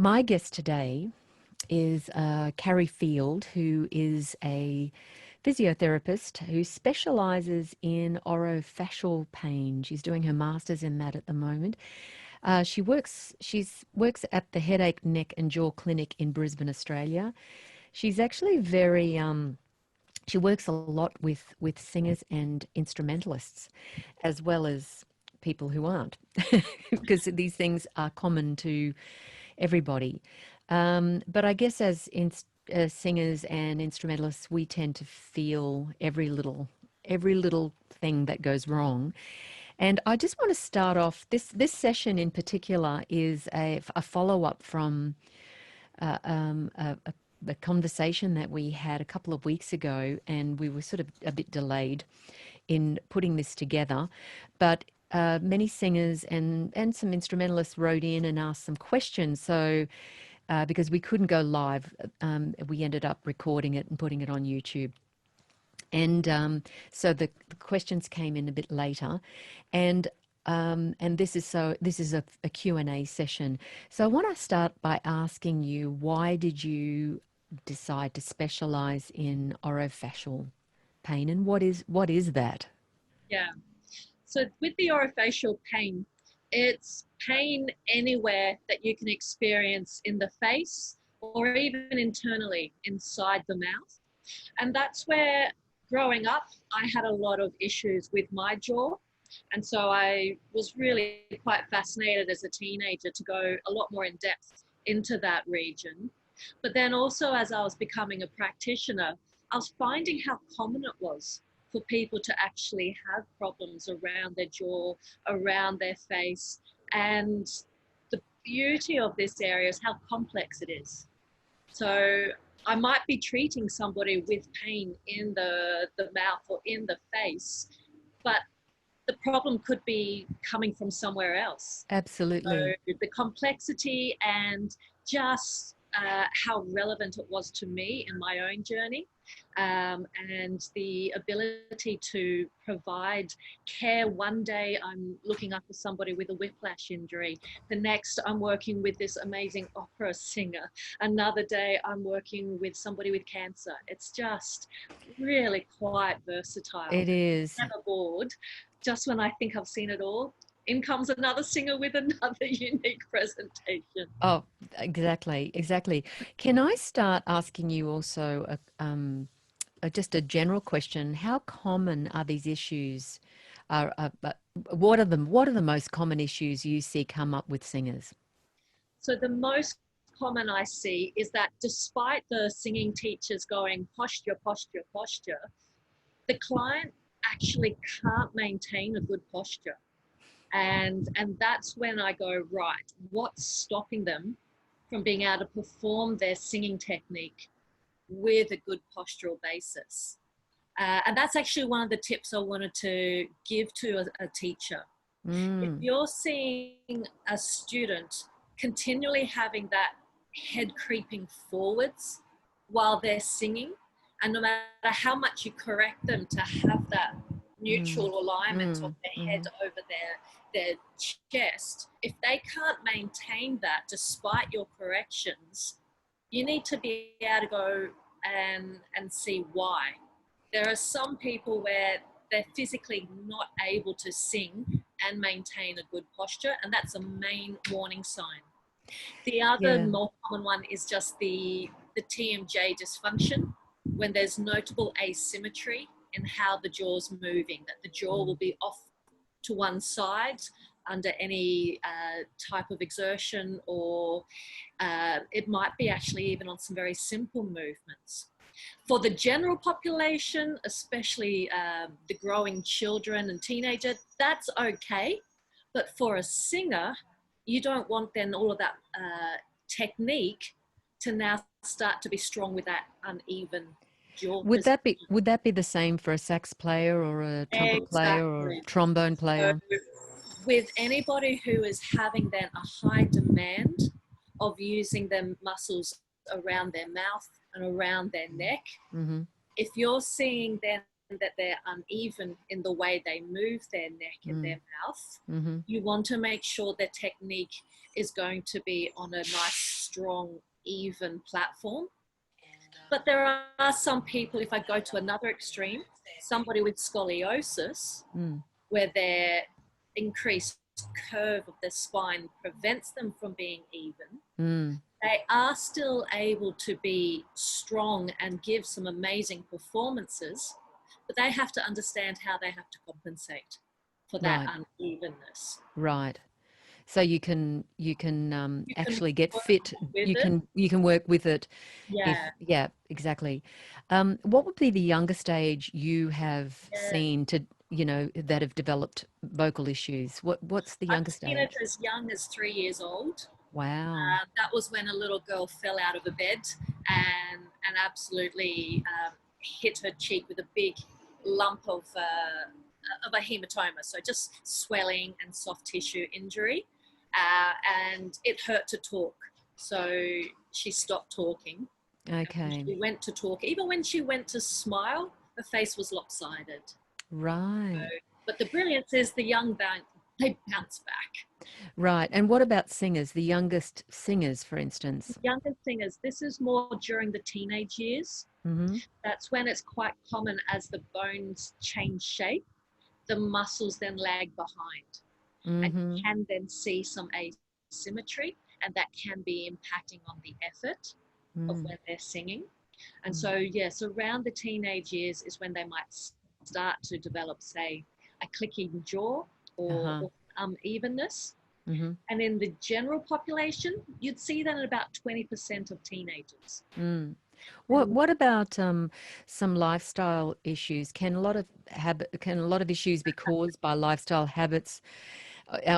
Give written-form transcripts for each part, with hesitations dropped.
My guest today is Karri Field, who is a physiotherapist who specialises in orofacial pain. She's doing her master's in that at the moment. She works at the Headache, Neck and Jaw Clinic in Brisbane, Australia. She's actually very she works a lot with singers and instrumentalists, as well as people who aren't, because these things are common to everybody. But I guess as singers and instrumentalists, we tend to feel every little thing that goes wrong. And I just want to start off this session in particular is a follow-up from a conversation that we had a couple of weeks ago, and we were sort of a bit delayed in putting this together. But many singers and some instrumentalists wrote in and asked some questions. So because we couldn't go live, we ended up recording it and putting it on YouTube. And so the questions came in a bit later, and this is a Q&A session. So I want to start by asking you, why did you decide to specialise in orofacial pain, and what is that? Yeah. So with the orofacial pain, it's pain anywhere that you can experience in the face or even internally inside the mouth. And that's where growing up, I had a lot of issues with my jaw. And so I was really quite fascinated as a teenager to go a lot more in depth into that region. But then also as I was becoming a practitioner, I was finding how common it was for people to actually have problems around their jaw, around their face. And the beauty of this area is how complex it is. So I might be treating somebody with pain in the mouth or in the face, but the problem could be coming from somewhere else. Absolutely. So the complexity and just how relevant it was to me in my own journey, and the ability to provide care. One day I'm looking after somebody with a whiplash injury. The next I'm working with this amazing opera singer. Another day I'm working with somebody with cancer. It's just really quite versatile. It is. Never bored. Just when I think I've seen it all, in comes another singer with another unique presentation. Oh, exactly. Can I start asking you also just a general question? How common are these issues? What are the most common issues you see come up with singers? So the most common I see is that despite the singing teachers going posture, posture, posture, the client actually can't maintain a good posture. And that's when I go, right, what's stopping them from being able to perform their singing technique with a good postural basis? And that's actually one of the tips I wanted to give to a teacher. If you're seeing a student continually having that head creeping forwards while they're singing, and no matter how much you correct them to have that neutral alignment of their head over their chest, if they can't maintain that despite your corrections, you need to be able to go and see why. There are some people where they're physically not able to sing and maintain a good posture, and that's a main warning sign. The other more common one is just the Tmj dysfunction, when there's notable asymmetry in how the jaw's moving, that the jaw will be off to one side under any type of exertion, or it might be actually even on some very simple movements. For the general population, especially the growing children and teenager, that's okay. But for a singer, you don't want then all of that technique to now start to be strong with that uneven jaw. Would that be the same for a sax player or a trumpet player or a trombone player? So with anybody who is having then a high demand of using their muscles around their mouth and around their neck, if you're seeing then that they're uneven in the way they move their neck and their mouth, you want to make sure their technique is going to be on a nice strong, even platform. But there are some people, if I go to another extreme, somebody with scoliosis, where their increased curve of their spine prevents them from being even, they are still able to be strong and give some amazing performances, but they have to understand how they have to compensate for that unevenness. Right. So you can actually get fit. With You it. can work with it. Yeah. Yeah, exactly. What would be the youngest age you have seen to that have developed vocal issues? What's the I've youngest seen it age? as young as 3 years old. Wow. That was when a little girl fell out of a bed and absolutely hit her cheek with a big lump of a hematoma. So just swelling and soft tissue injury. And it hurt to talk. So she stopped talking. Okay. She went to talk. Even when she went to smile, her face was lopsided. Right. So, but the brilliance is the young they bounce back. Right. And what about singers, the youngest singers, for instance? Younger singers, this is more during the teenage years. That's when it's quite common as the bones change shape, the muscles then lag behind. And you can then see some asymmetry, and that can be impacting on the effort of when they're singing. And so, yes, around the teenage years is when they might start to develop, say, a clicking jaw or unevenness. And in the general population, you'd see that at about 20% of teenagers. What about some lifestyle issues? Can a lot of issues be caused by lifestyle habits,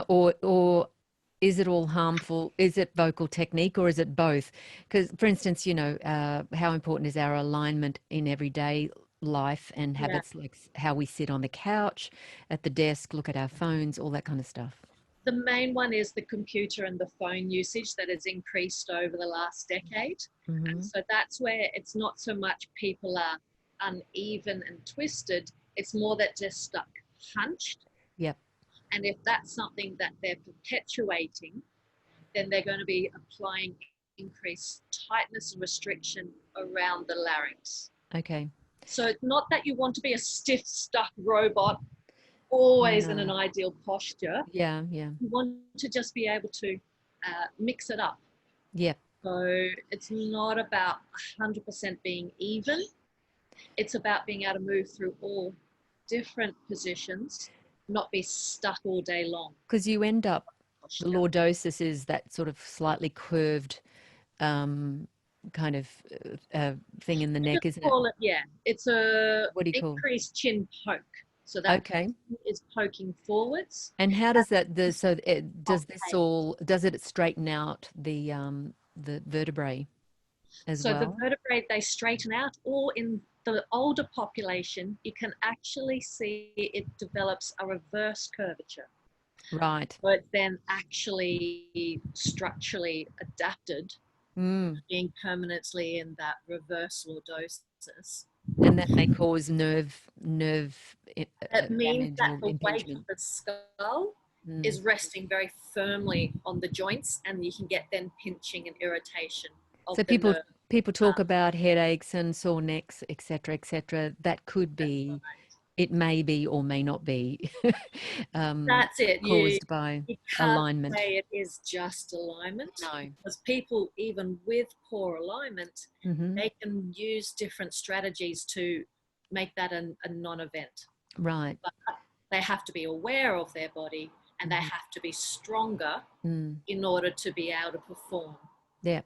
or is it all harmful? Is it vocal technique, or is it both? Because, for instance, how important is our alignment in everyday life and Yeah. habits, like how we sit on the couch, at the desk, look at our phones, all that kind of stuff. The main one is the computer and the phone usage that has increased over the last decade. And so that's where it's not so much people are uneven and twisted, it's more that they're stuck hunched. Yep. And if that's something that they're perpetuating, then they're going to be applying increased tightness and restriction around the larynx. Okay. So it's not that you want to be a stiff, stuck robot, always in an ideal posture. Yeah. You want to just be able to mix it up. Yep. So it's not about 100% being even. It's about being able to move through all different positions, not be stuck all day long. Because you end up, the lordosis is that sort of slightly curved kind of thing in the neck, isn't it? Yeah, it's a What do you call? increased chin poke. So that Okay. is poking forwards. And how does that? Does it straighten out the vertebrae as So the well? vertebrae, they straighten out, or in the older population, you can actually see it develops a reverse curvature. Right. So it's then actually structurally adapted, being permanently in that reverse lordosis. And that may cause nerve It means damage that or the weight of impingement. the skull is resting very firmly on the joints, and you can get then pinching and irritation of So the nerve. people talk about headaches and sore necks, etc., etc. That could be, it may be or may not be That's it. caused by You can't alignment. say it is just alignment, No. because people, even with poor alignment, they can use different strategies to make that a non-event. Right. But they have to be aware of their body, and they have to be stronger in order to be able to perform. Yeah.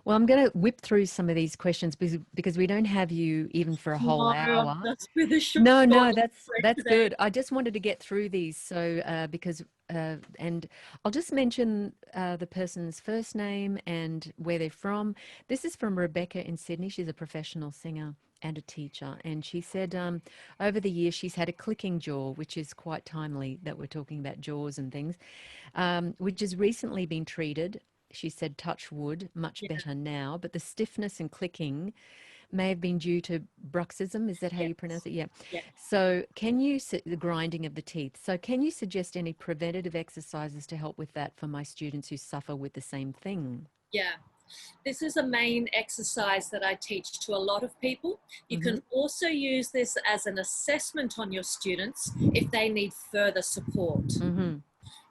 Well, I'm going to whip through some of these questions because we don't have you even for a whole No, hour. that's with a short No, that's today. good. I just wanted to get through these, so because and I'll just mention the person's first name and where they're from. This is from Rebecca in Sydney. She's a professional singer and a teacher, and she said over the years she's had a clicking jaw, which is quite timely that we're talking about jaws and things, which has recently been treated. She said, touch wood, much better now, but the stiffness and clicking may have been due to bruxism. Is that how you pronounce it? Yeah. Yeah. So the grinding of the teeth. So can you suggest any preventative exercises to help with that for my students who suffer with the same thing? Yeah. This is a main exercise that I teach to a lot of people. You can also use this as an assessment on your students if they need further support.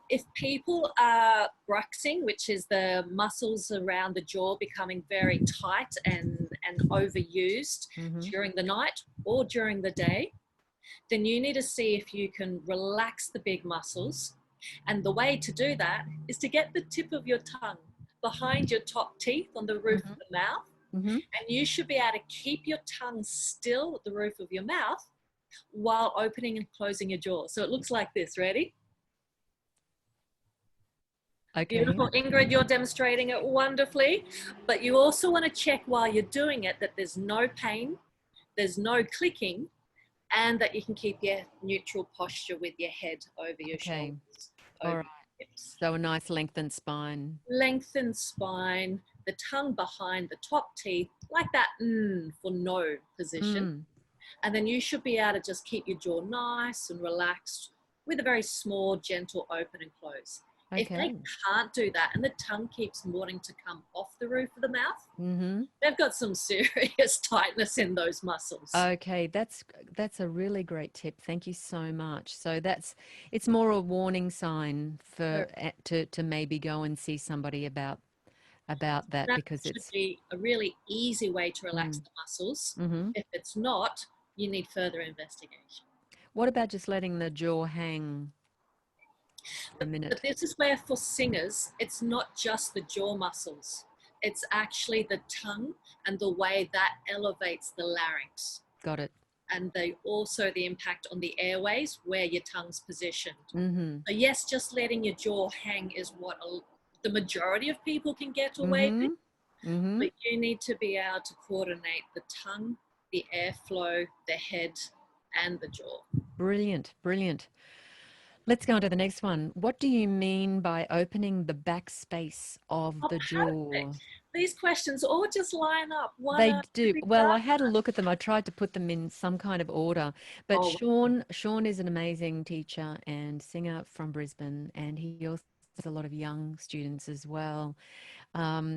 If people are bruxing, which is the muscles around the jaw becoming very tight and overused during the night or during the day, then you need to see if you can relax the big muscles. And the way to do that is to get the tip of your tongue behind your top teeth on the roof of the mouth. And you should be able to keep your tongue still at the roof of your mouth while opening and closing your jaw. So it looks like this. Ready? Okay. Beautiful. Ingrid, you're demonstrating it wonderfully. But you also want to check while you're doing it that there's no pain, there's no clicking, and that you can keep your neutral posture with your head over your shoulders. All right. So a nice lengthened spine. Lengthened spine, the tongue behind the top teeth, like that for no position. And then you should be able to just keep your jaw nice and relaxed with a very small, gentle open and close. Okay. If they can't do that and the tongue keeps wanting to come off the roof of the mouth, they've got some serious tightness in those muscles. Okay, that's a really great tip. Thank you so much. So it's more a warning sign for to maybe go and see somebody about that, because should it's be a really easy way to relax the muscles. If it's not, you need further investigation. What about just letting the jaw hang a minute? But this is where, for singers, it's not just the jaw muscles. It's actually the tongue and the way that elevates the larynx. Got it. And also the impact on the airways where your tongue's positioned. So yes, just letting your jaw hang is what the majority of people can get away with. But you need to be able to coordinate the tongue, the airflow, the head, and the jaw. Brilliant, brilliant. Let's go on to the next one. What do you mean by opening the back space of the jaw? Perfect. These questions all just line up. They do. Well, I had a look at them. I tried to put them in some kind of order. But Sean is an amazing teacher and singer from Brisbane, and he also has a lot of young students as well.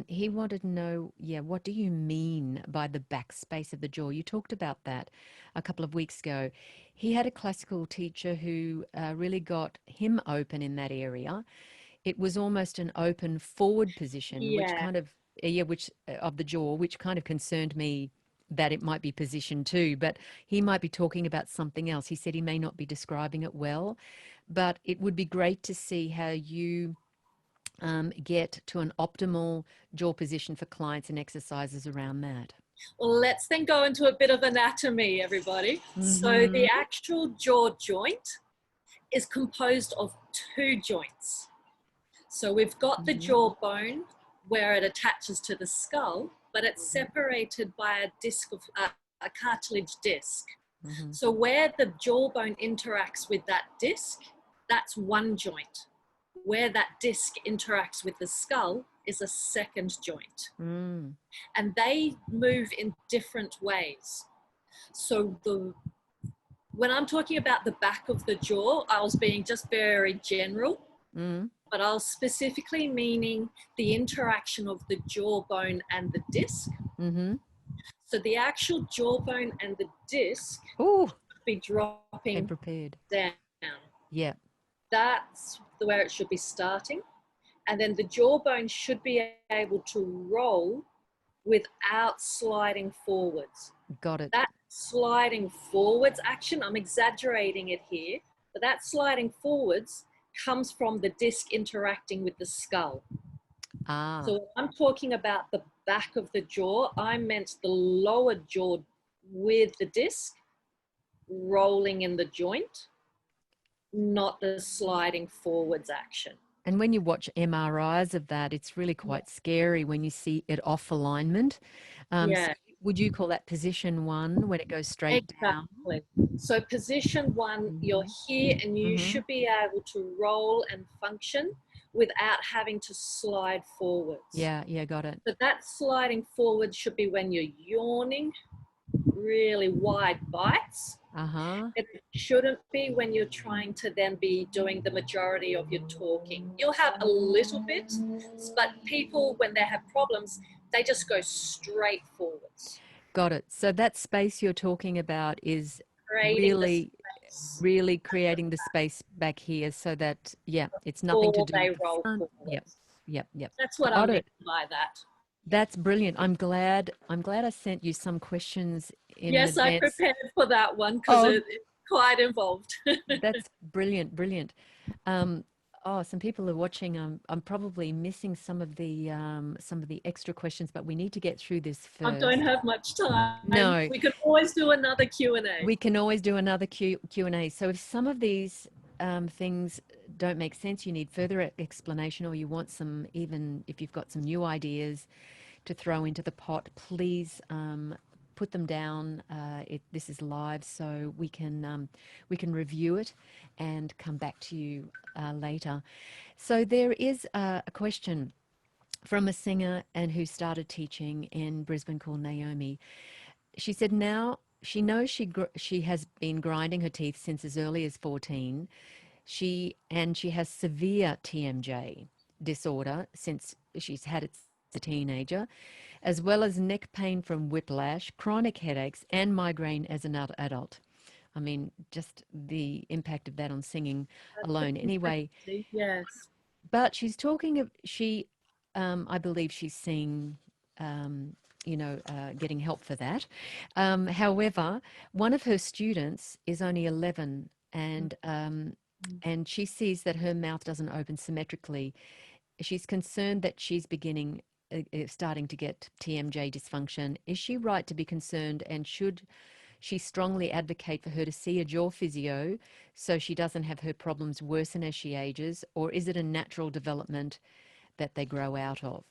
He wanted to know, what do you mean by the back space of the jaw? You talked about that a couple of weeks ago. He had a classical teacher who really got him open in that area. It was almost an open forward position, which kind of, of the jaw, which kind of concerned me that it might be positioned too, but he might be talking about something else. He said he may not be describing it well, but it would be great to see how you get to an optimal jaw position for clients and exercises around that. Well, let's then go into a bit of anatomy, everybody. So the actual jaw joint is composed of two joints. So we've got the jawbone where it attaches to the skull, but it's separated by a disc of a cartilage disc. So where the jawbone interacts with that disc, that's one joint. Where that disc interacts with the skull is a second joint. And they move in different ways. So when I'm talking about the back of the jaw, I was being just very general, but I was specifically meaning the interaction of the jawbone and the disc. So the actual jawbone and the disc should be dropping down. Yeah. That's where it should be starting. And then the jawbone should be able to roll without sliding forwards. Got it. That sliding forwards action, I'm exaggerating it here, but that sliding forwards comes from the disc interacting with the skull. So when I'm talking about the back of the jaw, I meant the lower jaw with the disc rolling in the joint, not the sliding forwards action. And when you watch MRIs of that, it's really quite scary when you see it off alignment. So would you call that position one when it goes straight down? So position one, you're here and you should be able to roll and function without having to slide forwards. Yeah, got it. But that sliding forward should be when you're yawning, really wide bites, Uh-huh. It shouldn't be when you're trying to then be doing the majority of your talking. You'll have a little bit, but people, when they have problems, they just go straight forwards, Got it. So that space you're talking about is creating the really, space really creating the space back here so that, yeah, it's nothing to before do they with the roll front. Yep, forwards. yep, yep. That's what I Got mean it. by that. That's brilliant. I'm glad I sent you some questions in Yes, I advance. prepared for that one because Oh, it's quite involved. that's brilliant, brilliant. Um, oh, some people are watching. I'm probably missing some of the extra questions, but we need to get through this I don't first. have much time. No, We could always do another Q&A. we can always do another Q&A. So if some of these things don't make sense, you need further explanation, or you want some, even if you've got some new ideas to throw into the pot, please put them down. This is live, so we can review it and come back to you later. So there is a question from a singer and who started teaching in Brisbane called Naomi. She said now she knows she has been grinding her teeth since as early as 14. She has severe TMJ disorder since she's had it as a teenager, as well as neck pain from whiplash, chronic headaches, and migraine as an adult. I mean, just the impact of that on singing alone. Anyway, Yes. but she's talking of I believe she's seeing, getting help for that. However, one of her students is only 11, and she sees that her mouth doesn't open symmetrically. She's concerned that she's starting to get TMJ dysfunction. Is she right to be concerned, and should she strongly advocate for her to see a jaw physio so she doesn't have her problems worsen as she ages, or is it a natural development that they grow out of?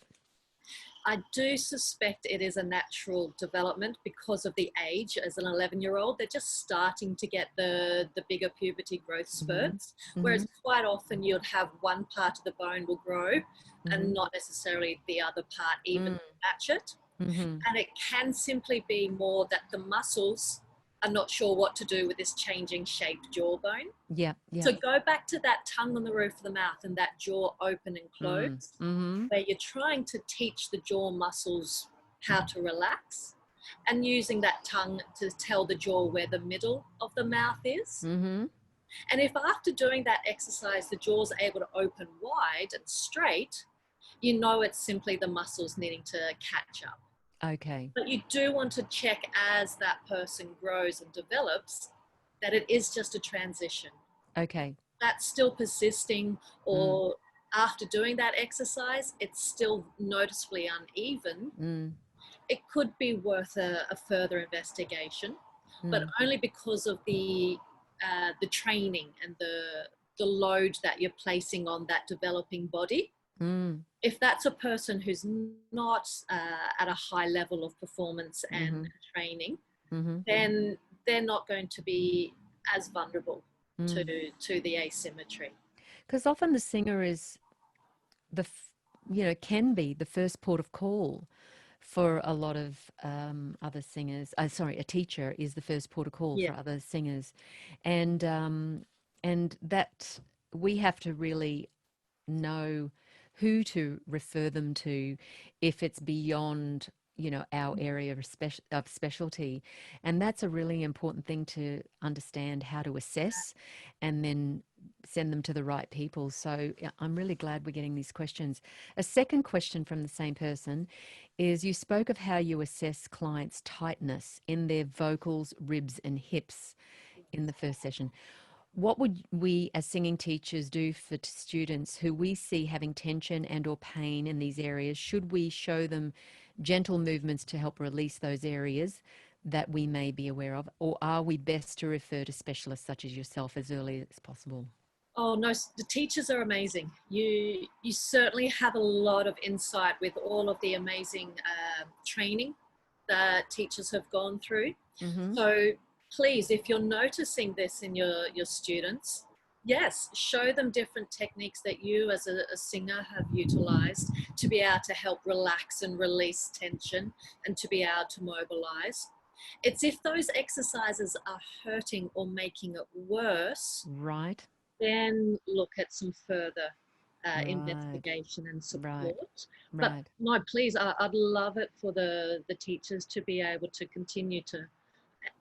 I do suspect it is a natural development because of the age. As an 11-year-old, they're just starting to get the bigger puberty growth Mm-hmm. spurts, Mm-hmm. whereas quite often you'd have one part of the bone will grow Mm-hmm. and not necessarily the other part even match it. Mm-hmm. And it can simply be more that the muscles are not sure what to do with this changing shaped jawbone. Yeah, yeah. So go back to that tongue on the roof of the mouth and that jaw open and close, Mm-hmm. where you're trying to teach the jaw muscles how to relax and using that tongue to tell the jaw where the middle of the mouth is. Mm-hmm. And if after doing that exercise, the jaw's able to open wide and straight, you know it's simply the muscles needing to catch up. Okay. But you do want to check as that person grows and develops that it is just a transition. Okay. That's still persisting, or after doing that exercise, it's still noticeably uneven. Mm. It could be worth a further investigation, but Mm. only because of the training and the load that you're placing on that developing body. Mm. If that's a person who's not at a high level of performance and Mm-hmm. training, Mm-hmm. then they're not going to be as vulnerable to, Mm. to the asymmetry. Because often the singer is can be the first port of call for a lot of other singers. Sorry, a teacher is the first port of call Yeah. for other singers, and that we have to really know who to refer them to if it's beyond our area of specialty, and that's a really important thing to understand, how to assess and then send them to the right people. So yeah, I'm really glad we're getting these questions. A second question from the same person is, you spoke of how you assess clients' tightness in their vocals, ribs and hips in the first session. What would we as singing teachers do for students who we see having tension and or pain in these areas? Should we show them gentle movements to help release those areas that we may be aware of? Or are we best to refer to specialists such as yourself as early as possible? Oh no, the teachers are amazing. You certainly have a lot of insight with all of the amazing training that teachers have gone through. Mm-hmm. So please, if you're noticing this in your students, yes, show them different techniques that you as a singer have utilized to be able to help relax and release tension and to be able to mobilize. It's if those exercises are hurting or making it worse, Right. then look at some further Right. investigation and Right. support. But Right. no, please, I'd love it for the teachers to be able to continue to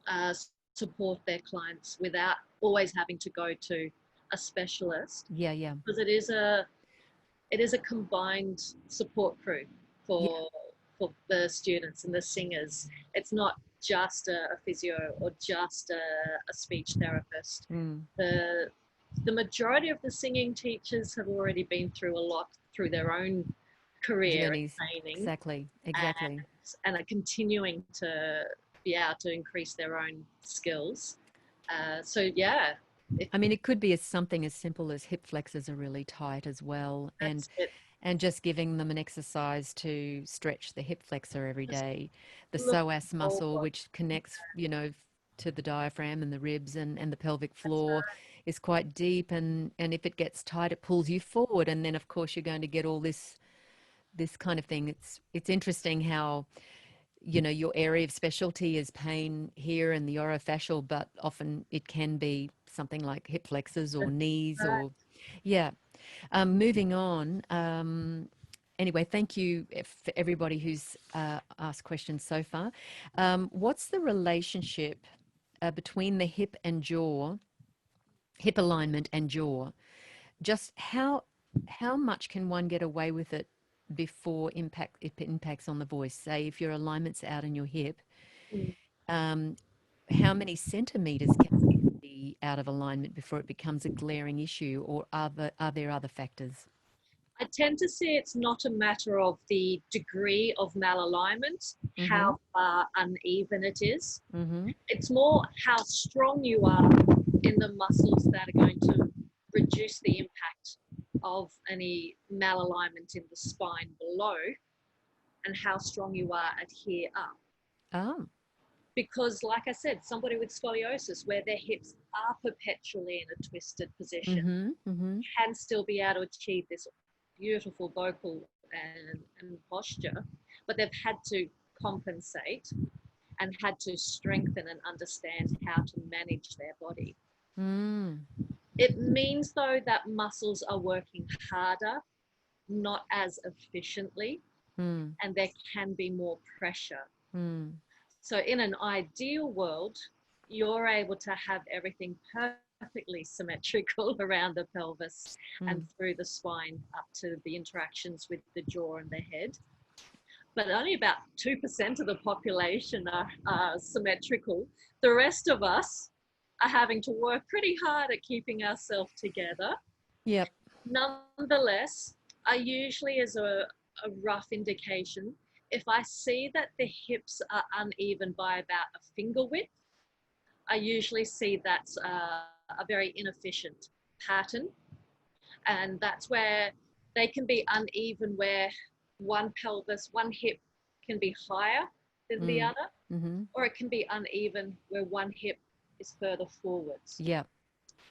uh, support their clients without always having to go to a specialist, Yeah. Yeah. because it is a combined support crew Yeah. for the students and the singers. It's not just a physio or just a speech therapist. Mm. The majority of the singing teachers have already been through a lot through their own career and Journeys. training, Exactly. and, Exactly. and are continuing to be able to increase their own skills. So yeah, if I mean, it could be as something as simple as hip flexors are really tight as well, that's it, and just giving them an exercise to stretch the hip flexor every just day. The look psoas muscle, forward. which connects, to the diaphragm and the ribs and the pelvic That's floor, is quite deep, and if it gets tight, it pulls you forward, and then of course you're going to get all this kind of thing. It's interesting how your area of specialty is pain here and the orofacial, but often it can be something like hip flexors or knees right. or, yeah. Moving on. Anyway, thank you for everybody who's asked questions so far. What's the relationship between the hip alignment and jaw? Just how much can one get away with it before it impacts on the voice? Say if your alignment's out in your hip, Mm. um, how many centimeters can be out of alignment before it becomes a glaring issue, or are there other factors? I tend to say it's not a matter of the degree of malalignment, Mm-hmm. how far uneven it is. Mm-hmm. It's more how strong you are in the muscles that are going to reduce the impact of any malalignment in the spine below, and how strong you are at here up. Oh. Because, like I said, somebody with scoliosis, where their hips are perpetually in a twisted position, Mm-hmm. Mm-hmm. can still be able to achieve this beautiful vocal and posture, but they've had to compensate and had to strengthen and understand how to manage their body. Mm. It means, though, that muscles are working harder, not as efficiently, Mm. and there can be more pressure. Mm. So, in an ideal world, you're able to have everything perfectly symmetrical around the pelvis and Mm. through the spine up to the interactions with the jaw and the head. But only about 2% of the population are symmetrical. The rest of us are having to work pretty hard at keeping ourselves together. Yep. Nonetheless, I usually, as a rough indication, if I see that the hips are uneven by about a finger width, I usually see that's a very inefficient pattern. And that's where they can be uneven, where one hip can be higher than the Mm. other, Mm-hmm. or it can be uneven where one hip is further forwards. Yep.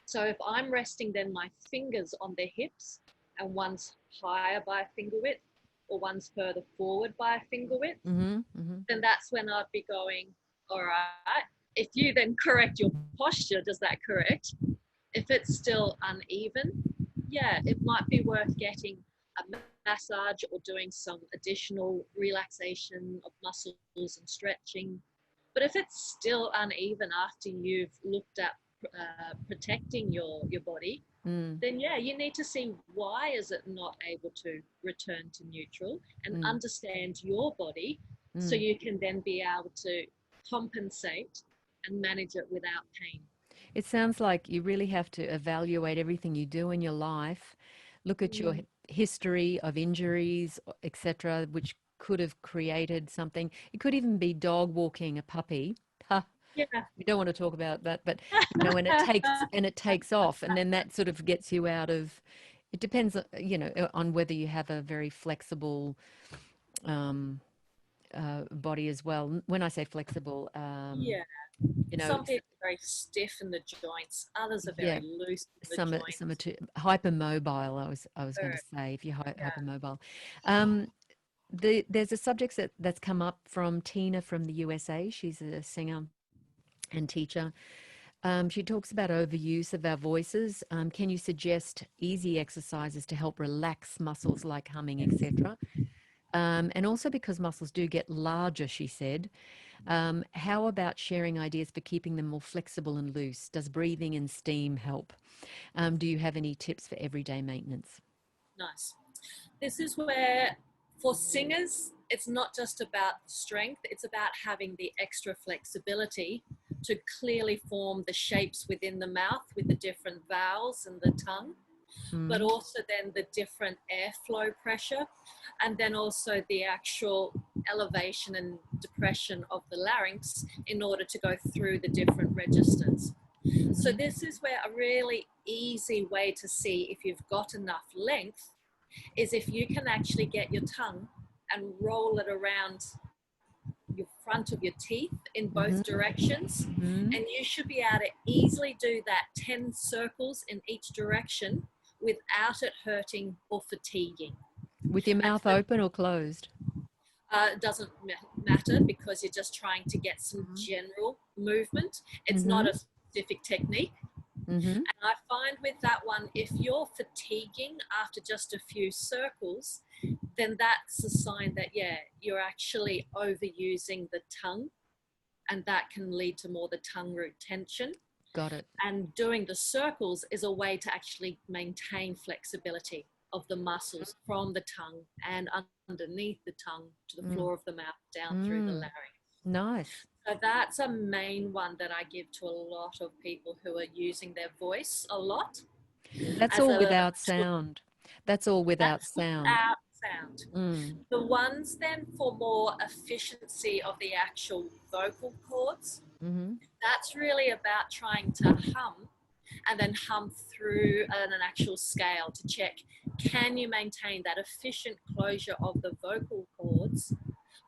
So if I'm resting then my fingers on the hips and one's higher by a finger width or one's further forward by a finger width, Mm-hmm. Mm-hmm. then that's when I'd be going, all right, if you then correct your posture, does that correct? If it's still uneven, yeah, it might be worth getting a massage or doing some additional relaxation of muscles and stretching. But if it's still uneven after you've looked at protecting your body, Mm. then yeah, you need to see why is it not able to return to neutral and Mm. understand your body, so Mm. you can then be able to compensate and manage it without pain. It sounds like you really have to evaluate everything you do in your life, look at your Mm. history of injuries, etc., which could have created something. It could even be dog walking a puppy. Ha, Yeah. we don't want to talk about that, but and it takes off, and then that sort of gets you out of. It depends, on whether you have a very flexible um, body as well. When I say flexible, Yeah. you know, Some people are very stiff in the joints, others are yeah, very loose in the some are joints. too hypermobile. I was going to say if you're Yeah. hypermobile. Um, there's a subject that's come up from Tina from the USA. She's a singer and teacher. She talks about overuse of our voices. Can you suggest easy exercises to help relax muscles like humming, etc.? And also because muscles do get larger, she said. How about sharing ideas for keeping them more flexible and loose? Does breathing and steam help? Do you have any tips for everyday maintenance? Nice. This is where, for singers, it's not just about strength, it's about having the extra flexibility to clearly form the shapes within the mouth with the different vowels and the tongue, but also then the different airflow pressure, and then also the actual elevation and depression of the larynx in order to go through the different registers. So this is where a really easy way to see if you've got enough length is if you can actually get your tongue and roll it around your front of your teeth in both directions, and you should be able to easily do that 10 circles in each direction without it hurting or fatiguing. With your mouth open or closed? It doesn't matter because you're just trying to get some general movement. It's not a specific technique. And I find with that one, if you're fatiguing after just a few circles, then that's a sign that, yeah, you're actually overusing the tongue, and that can lead to more the tongue root tension. Got it. And doing the circles is a way to actually maintain flexibility of the muscles from the tongue and underneath the tongue to the floor of the mouth down through the larynx. Nice. So that's a main one that I give to a lot of people who are using their voice a lot. That's all without sound. That's all without sound. Without sound. The ones then for more efficiency of the actual vocal cords, that's really about trying to hum and then hum through an actual scale to check, can you maintain that efficient closure of the vocal cords,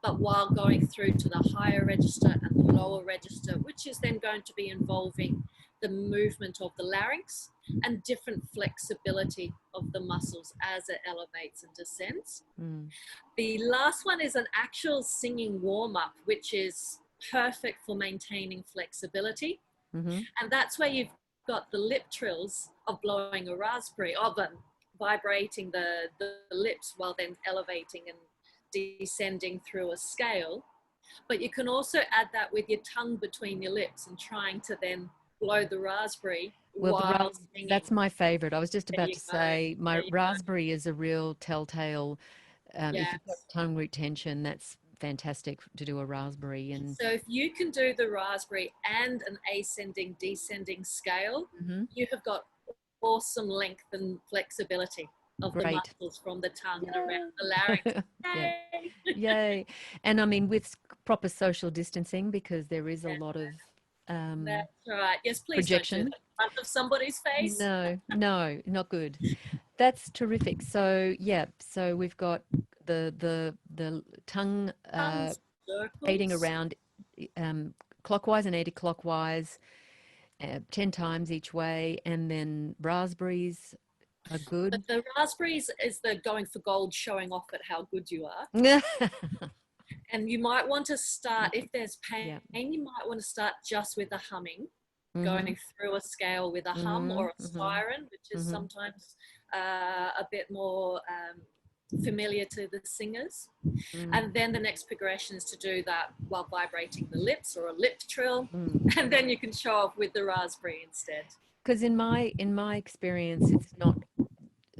but while going through to the higher register and the lower register, which is then going to be involving the movement of the larynx and different flexibility of the muscles as it elevates and descends. The last one is an actual singing warm-up, which is perfect for maintaining flexibility. And that's where you've got the lip trills of blowing a raspberry, of vibrating the lips while then elevating and descending through a scale. But you can also add that with your tongue between your lips and trying to then blow the raspberry while singing. That's my favorite. I was just about to say my raspberry is a real telltale. If you've got tongue root tension, that's fantastic to do a raspberry. And so if you can do the raspberry and an ascending descending scale, you have got awesome length and flexibility of the muscles from the tongue and around the larynx. Yay! Yay. And I mean, with proper social distancing, because there is a lot of that's right. Yes, please projection. Don't do that in front of somebody's face. No, not good. That's terrific. So yeah, so we've got the tongue aiding around clockwise and anti-clockwise 10 times each way, and then raspberries are good. But the raspberries is the going for gold, showing off at how good you are. And you might want to start, if there's pain, you might want to start just with a humming, going through a scale with a hum or a siren, which is sometimes a bit more familiar to the singers. And then the next progression is to do that while vibrating the lips or a lip trill, and then you can show off with the raspberry instead. Because in my experience, it's not.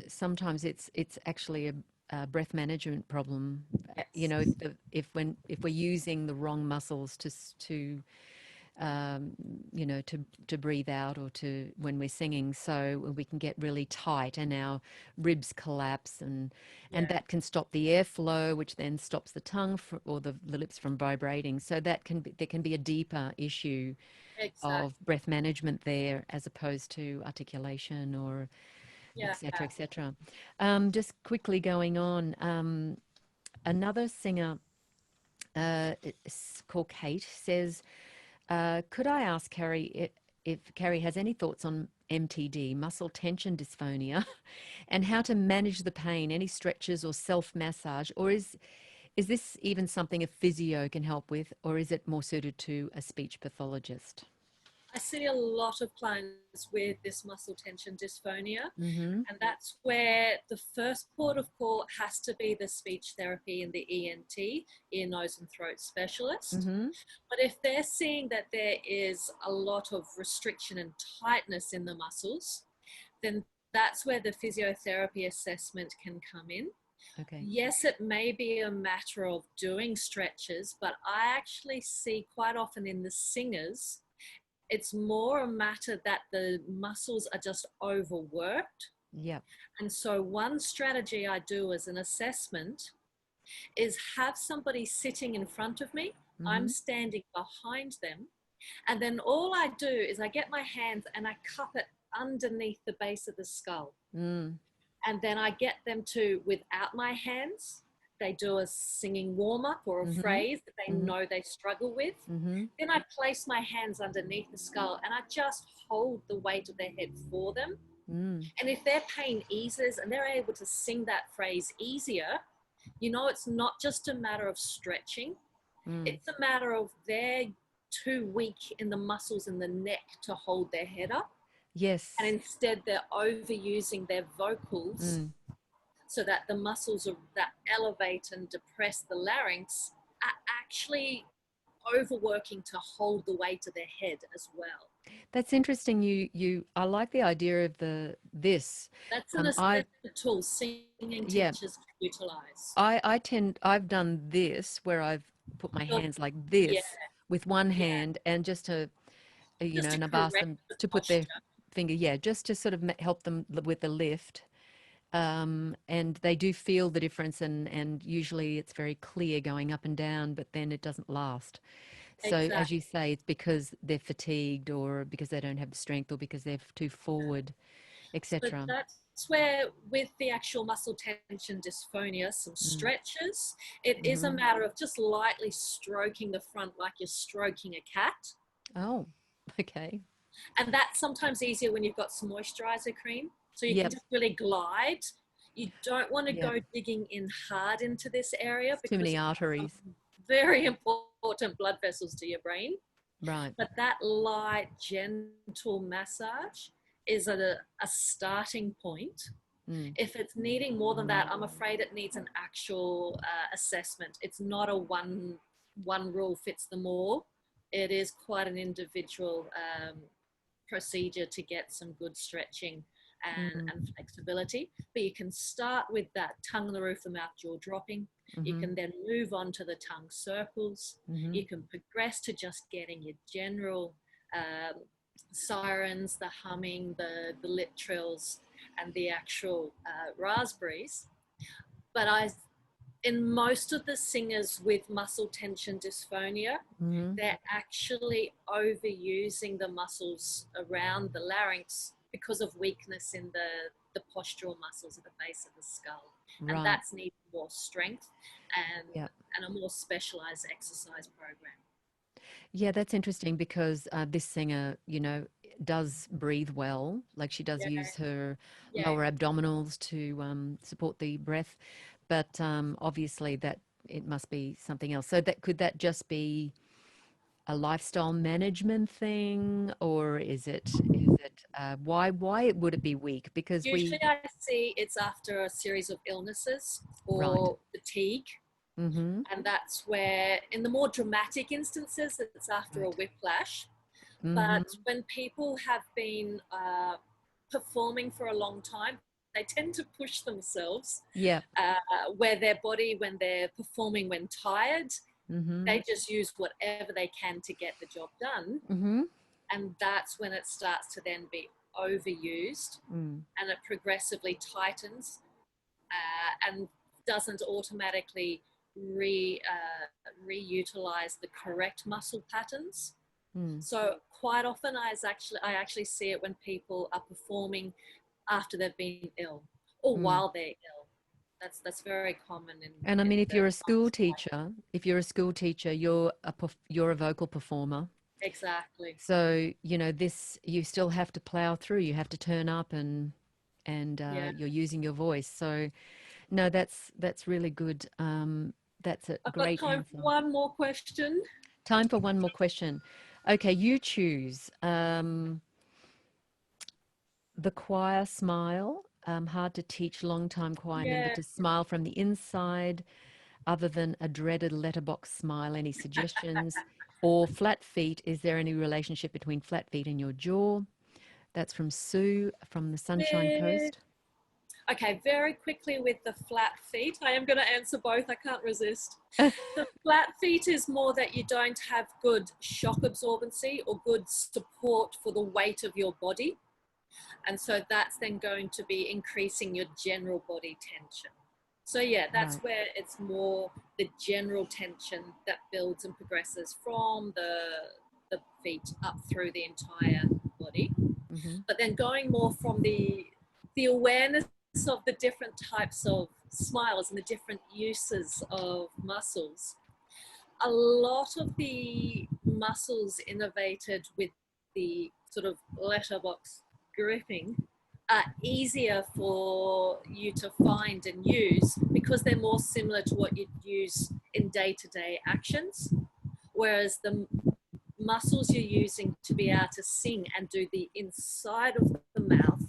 Sometimes it's actually a breath management problem. Yes. You know, if we're using the wrong muscles to breathe out, or to when we're singing, so we can get really tight and our ribs collapse, and that can stop the airflow, which then stops the tongue or the lips from vibrating. So there can be a deeper issue of breath management there, as opposed to articulation or etc. etc. Just quickly going on, another singer called Kate says, could I ask Karri if Karri has any thoughts on MTD, muscle tension dysphonia, and how to manage the pain, any stretches or self-massage, or is Is this even something a physio can help with, or is it more suited to a speech pathologist? I see a lot of clients with this muscle tension dysphonia, Mm-hmm. and that's where the first port of call has to be the speech therapy and the ENT, ear, nose, and throat specialist. Mm-hmm. But if they're seeing that there is a lot of restriction and tightness in the muscles, then that's where the physiotherapy assessment can come in. Okay. Yes, it may be a matter of doing stretches, but I actually see quite often in the singers, it's more a matter that the muscles are just overworked. Yep. And so, one strategy I do as an assessment is have somebody sitting in front of me, I'm Mm-hmm. standing behind them, and then all I do is I get my hands and I cup it underneath the base of the skull. Mm. And then I get them to, without my hands, they do a singing warm up or a Mm-hmm. phrase that they Mm-hmm. know they struggle with. Mm-hmm. Then I place my hands underneath the skull and I just hold the weight of their head for them. Mm. And if their pain eases and they're able to sing that phrase easier, you know, it's not just a matter of stretching, Mm. it's a matter of they're too weak in the muscles in the neck to hold their head up. And Yes. instead, they're overusing their vocals Mm. so that the muscles that elevate and depress the larynx are actually overworking to hold the weight of their head as well. That's interesting. I like the idea of this. That's an I assessment tool singing Yeah, teachers can utilize. I've done this where I've put my So, hands like yeah, this with one yeah, hand, and just to just to and I've asked correct them the to put their posture. finger, yeah, just to sort of help them with the lift. And they do feel the difference, and usually it's very clear going up and down, but then it doesn't last. So as you Exactly. say, it's because they're fatigued, or because they don't have the strength, or because they're too forward, So etc. that's where, with the actual muscle tension dysphonia, some Mm. stretches, it is a Mm-hmm. matter of just lightly stroking the front like you're stroking a cat. Oh, okay. And that's sometimes easier when you've got some moisturizer cream. So you can Yep. just really glide. You don't want to Yep. go digging in hard into this area Too because many it has arteries. some very important blood vessels to your brain. Right. But that light, gentle massage is a starting point. Mm. If it's needing more than that, I'm afraid it needs an actual assessment. It's not a one rule fits them all. It is quite an individual procedure to get some good stretching Mm. and flexibility. But you can start with that tongue, the roof, the mouth, jaw dropping. You Mm-hmm. can then move on to the tongue circles. Mm-hmm. You can progress to just getting your general sirens, the humming, the lip trills, and the actual raspberries. But in most of the singers with muscle tension dysphonia, Mm-hmm. they're actually overusing the muscles around the larynx because of weakness in the postural muscles at the base of the skull. And Right. that's needing more strength Yeah. and a more specialized exercise program. Yeah, that's interesting because this singer, does breathe well. Like, she does Yeah, use her yeah. lower abdominals to support the breath, but obviously that it must be something else. So that just be a lifestyle management thing, or is it why would it be weak? Because Usually I see it's after a series of illnesses right. or fatigue. Mm-hmm. And that's where, in the more dramatic instances, it's after a Right. whiplash. Mm-hmm. But when people have been performing for a long time, they tend to push themselves Yeah. where their body, when they're performing when tired, Mm-hmm. they just use whatever they can to get the job done. Mm-hmm. And that's when it starts to then be overused Mm. and it progressively tightens and doesn't automatically reutilize the correct muscle patterns. Mm. So quite often I actually see it when people are performing after they've been ill or Mm. while they're ill. That's very common And I in mean, if the you're a school last teacher, you're a vocal performer. exactly. So, this, you still have to plow through. You have to turn up, and Yeah. you're using your voice. So, no, that's really good. That's a I've got great time for answer. one more question. Time for one more question. Okay, you choose. The choir smile, hard to teach long-time choir member Yeah. to smile from the inside other than a dreaded letterbox smile. Any suggestions? Or flat feet, is there any relationship between flat feet and your jaw? That's from Sue from the Sunshine Yeah. Coast. Okay, very quickly with the flat feet. I am going to answer both. I can't resist. The flat feet is more that you don't have good shock absorbency or good support for the weight of your body. And so that's then going to be increasing your general body tension. So yeah, that's Right. where it's more the general tension that builds and progresses from the feet up through the entire body. Mm-hmm. But then going more from the awareness of the different types of smiles and the different uses of muscles. A lot of the muscles innovated with the sort of letterbox gripping are easier for you to find and use because they're more similar to what you'd use in day-to-day actions. Whereas the muscles you're using to be able to sing and do the inside of the mouth,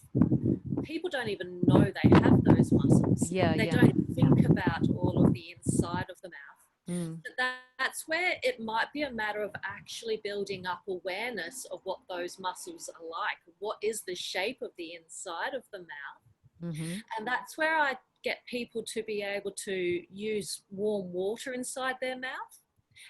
people don't even know they have those muscles. Yeah, They yeah. don't think about all of the inside of the mouth. Mm. But that's where it might be a matter of actually building up awareness of what those muscles are like. What is the shape of the inside of the mouth? Mm-hmm. And that's where I get people to be able to use warm water inside their mouth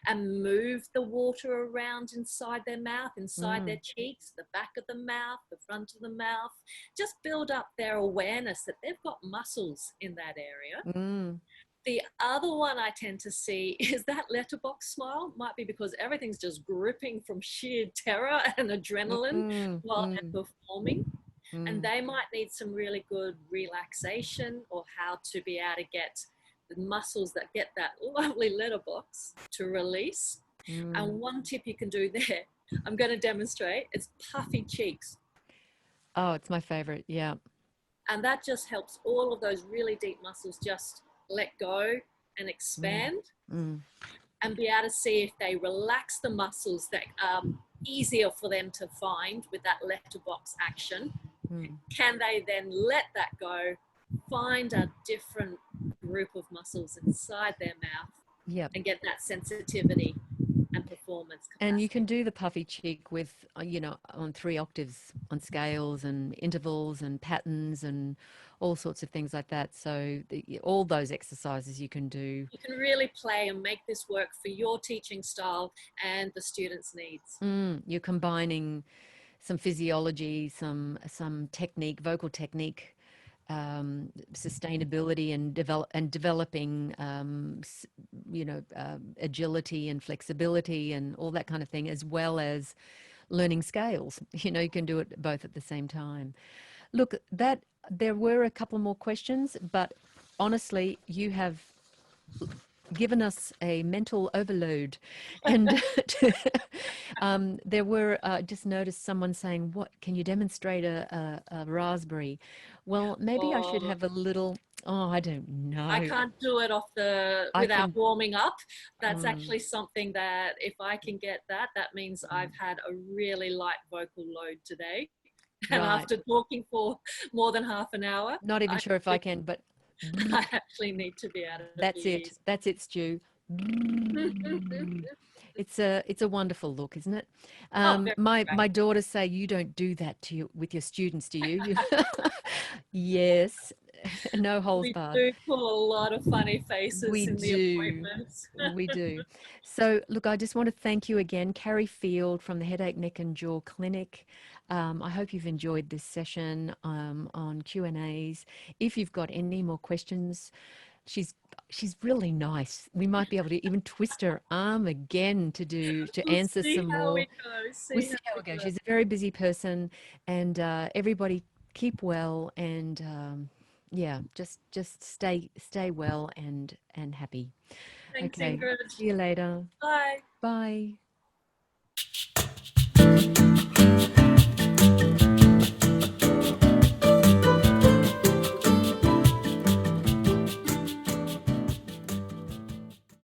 and move the water around inside their mouth, inside their cheeks, the back of the mouth, the front of the mouth. Just build up their awareness that they've got muscles in that area. Mm. The other one I tend to see is that letterbox smile. Might be because everything's just gripping from sheer terror and adrenaline Mm. while Mm. they're performing. And Mm. they might need some really good relaxation or how to be able to get the muscles that get that lovely letterbox to release. Mm. And one tip you can do there, I'm going to demonstrate, is puffy cheeks. Oh, it's my favorite. Yeah. And that just helps all of those really deep muscles just let go and Mm. expand Mm. and be able to see if they relax the muscles that are easier for them to find with that letterbox action. Mm. Can they then let that go, find a different group of muscles inside their mouth Yep. and get that sensitivity and performance And you capacity? can do the puffy cheek with, on 3 octaves on scales and intervals and patterns and all sorts of things like that. So all those exercises you can do. You can really play and make this work for your teaching style and the students' needs. You're combining some physiology, some technique, vocal technique, sustainability, and developing, agility and flexibility and all that kind of thing, as well as learning scales. You can do it both at the same time. Look, that there were a couple more questions, but honestly, you have given us a mental overload. And there were, just noticed someone saying, what, can you demonstrate a raspberry? Well, maybe I should Or have a little, oh, I don't I know. can't do it I without can, warming up. That's mm, actually something that if I can get that, that means I've had a really light vocal load today. And right. after talking for more than half an hour, Not even I, sure if I can, but I actually need to be able to that's it. use. That's it, Stu. It's a wonderful look, isn't it? Oh, very My great. daughters say you don't do that to you with your students, do you? Yes, no holes We barred. do pull a lot of funny faces We in the do. appointments. We do. So, look, I just want to thank you again, Karri Field from the Headache, Neck and Jaw Clinic. I hope you've enjoyed this session on Q&As. If you've got any more questions, she's she's really nice. We might be able to even twist her arm again to We'll answer see some how more. we go. We'll See see how how we it goes. go. She's a very busy person, and everybody keep well and yeah, just stay well and happy. Thanks, Okay, Ingrid. see you later. Bye. Bye.